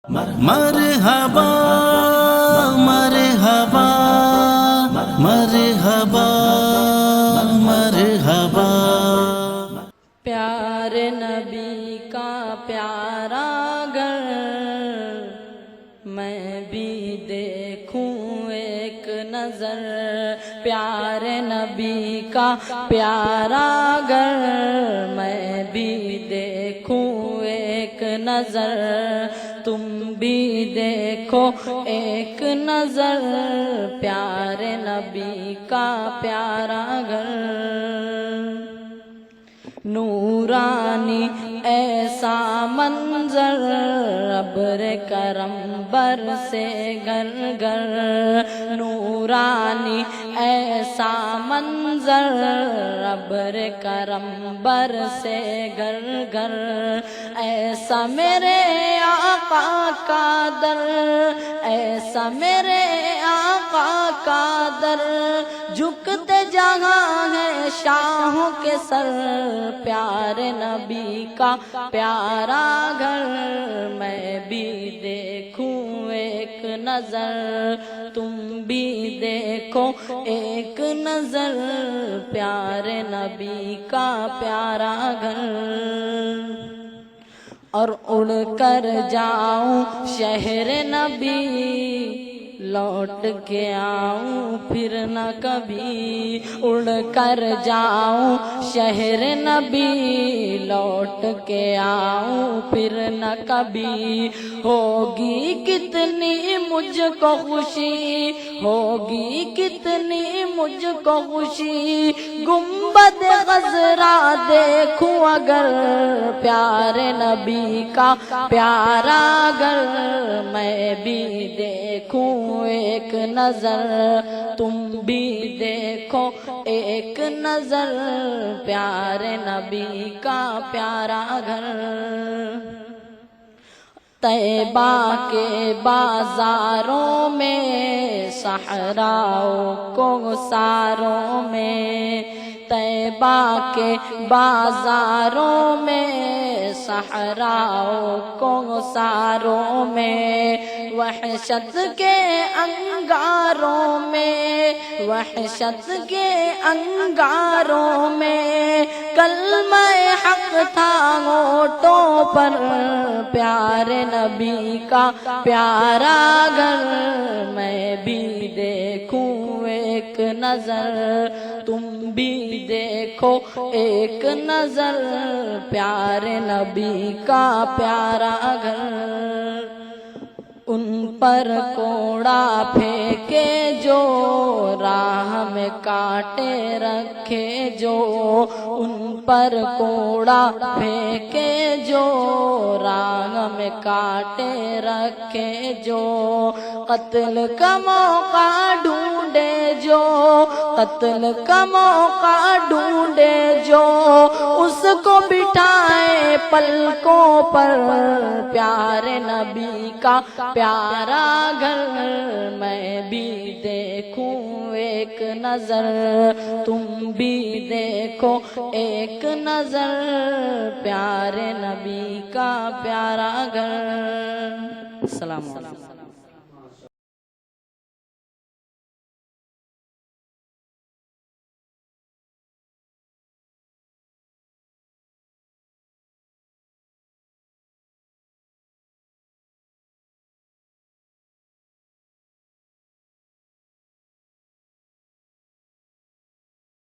مرحبا مرحبا مرحبا مرحبا پیارے نبی کا پیارا گھر میں بھی دیکھوں ایک نظر، پیارے نبی کا پیارا گھر میں بھی دیکھوں ایک نظر، تم بھی دیکھو ایک نظر، پیارے نبی کا پیارا گھر نورانی ایسا منظر، ابر کرم برسے گھر گھر، نورانی ایسا منظر، ابر کرم برسے گھر گھر، ایسا میرے آقا کا در، ایسا میرے آقا کا در، جھکتے جہاں ہے شاہوں کے سر، پیارے نبی کا پیارا گھر میں بھی دیکھوں ایک نظر، تم بھی دیکھو ایک نظر، پیارے نبی کا پیارا گھر، اور اڑ کر جاؤں شہر نبی، لوٹ کے آؤں پھر نہ کبھی، اڑ کر جاؤں شہر نبی، لوٹ کے آؤں پھر نہ کبھی، ہوگی کتنی مجھ کو خوشی، ہوگی کتنی مجھ کو خوشی، گنبد خضرا دیکھوں اگر، پیارے نبی کا پیارا گھر میں بھی دیکھوں ایک نظر، تم بھی دیکھو ایک نظر، پیارے نبی کا پیارا گھر، طیبہ کے بازاروں میں، صحراؤں کوثاروں میں، طیبہ کے بازاروں میں، صحراؤں کوثاروں میں، وحشت کے انگاروں میں، وحشت کے انگاروں میں، کلمہ حق تھا ہونٹوں پر، پیارے نبی کا پیارا گھر میں بھی دیکھوں ایک نظر، تم بھی دیکھو ایک نظر، پیارے نبی کا پیارا گھر، ان پر کوڑا پھینکے جو، راہ میں کانٹے رکھے جو، ان پر کوڑا پھینکے جو، راہ میں کانٹے رکھے جو، قتل کا موقع ڈھونڈے جو، قتل کا موقع ڈھونڈے جو، اس کو بٹھائے پلکوں پر، پیارے نبی کا پیارا گھر میں بھی دیکھوں ایک نظر، تم بھی دیکھو ایک نظر، پیارے نبی کا پیارا گھر۔ السلام علیکم۔